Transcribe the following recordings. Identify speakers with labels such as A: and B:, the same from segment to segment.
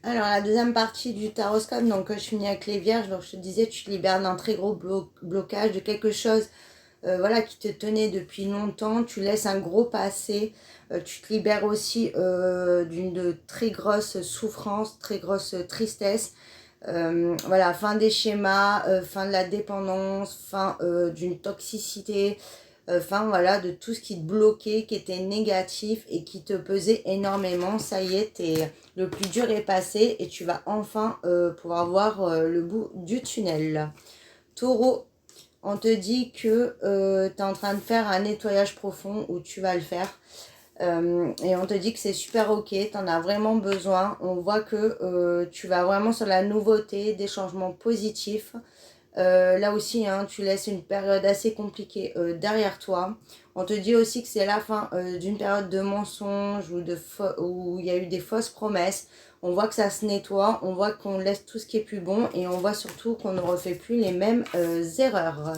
A: Alors, la deuxième partie du taroscope, donc je finis avec les vierges. Donc, je te disais, tu te libères d'un très gros blocage, de quelque chose voilà, qui te tenait depuis longtemps. Tu laisses un gros passé. Tu te libères aussi d'une très grosse souffrance, très grosse tristesse. Voilà, fin des schémas, fin de la dépendance, fin d'une toxicité, fin voilà, de tout ce qui te bloquait, qui était négatif et qui te pesait énormément. Ça y est, le plus dur est passé et tu vas enfin pouvoir voir le bout du tunnel. Taureau, on te dit que tu es en train de faire un nettoyage profond, ou tu vas le faire. Et on te dit que c'est super ok, tu en as vraiment besoin. On voit que tu vas vraiment sur la nouveauté, des changements positifs. Là aussi, hein, tu laisses une période assez compliquée derrière toi. On te dit aussi que c'est la fin d'une période de mensonges ou où il y a eu des fausses promesses. On voit que ça se nettoie, on voit qu'on laisse tout ce qui est plus bon et on voit surtout qu'on ne refait plus les mêmes erreurs.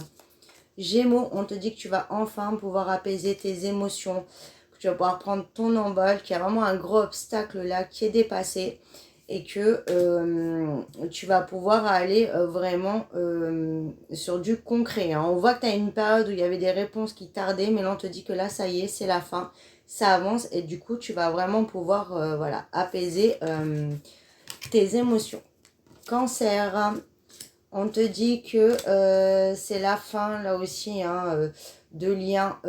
A: Gémeaux, on te dit que tu vas enfin pouvoir apaiser tes émotions, que tu vas pouvoir prendre ton envol, qu'il y a vraiment un gros obstacle là qui est dépassé et que tu vas pouvoir aller vraiment sur du concret. Hein. On voit que tu as une période où il y avait des réponses qui tardaient, mais là on te dit que là ça y est, c'est la fin, ça avance et du coup tu vas vraiment pouvoir voilà, apaiser tes émotions. Cancer, on te dit que c'est la fin, là aussi, hein, de liens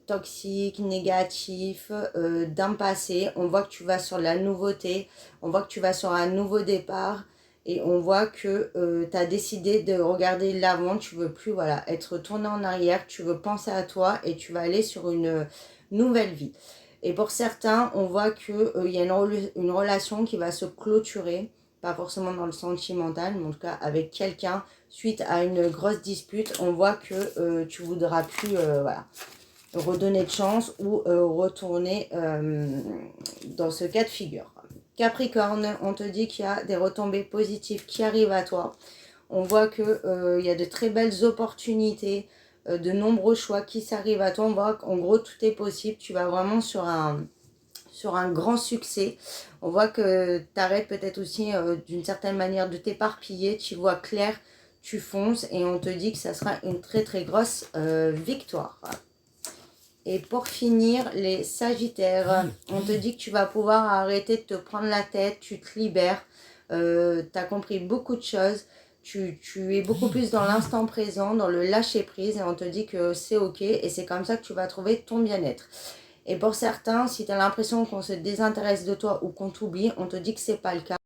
A: toxiques, négatifs, d'un passé. On voit que tu vas sur la nouveauté, on voit que tu vas sur un nouveau départ et on voit que tu as décidé de regarder l'avant. Tu veux plus voilà, être tourné en arrière, tu veux penser à toi et tu vas aller sur une nouvelle vie. Et pour certains, on voit qu'il y a une relation qui va se clôturer, pas forcément dans le sentimental, mais en tout cas avec quelqu'un, suite à une grosse dispute. On voit que tu voudras plus voilà, redonner de chance ou retourner dans ce cas de figure. Capricorne, on te dit qu'il y a des retombées positives qui arrivent à toi. On voit qu'il y a de très belles opportunités, de nombreux choix qui s'arrivent à toi. On voit qu'en gros tout est possible. Tu vas vraiment sur un grand succès. On voit que tu arrêtes peut-être aussi d'une certaine manière de t'éparpiller, tu vois clair, tu fonces et on te dit que ça sera une très très grosse victoire. Et pour finir, les Sagittaires, on te dit que tu vas pouvoir arrêter de te prendre la tête, tu te libères, tu as compris beaucoup de choses, tu es beaucoup plus dans l'instant présent, dans le lâcher prise et on te dit que c'est ok et c'est comme ça que tu vas trouver ton bien-être. Et pour certains, si tu as l'impression qu'on se désintéresse de toi ou qu'on t'oublie, on te dit que c'est pas le cas.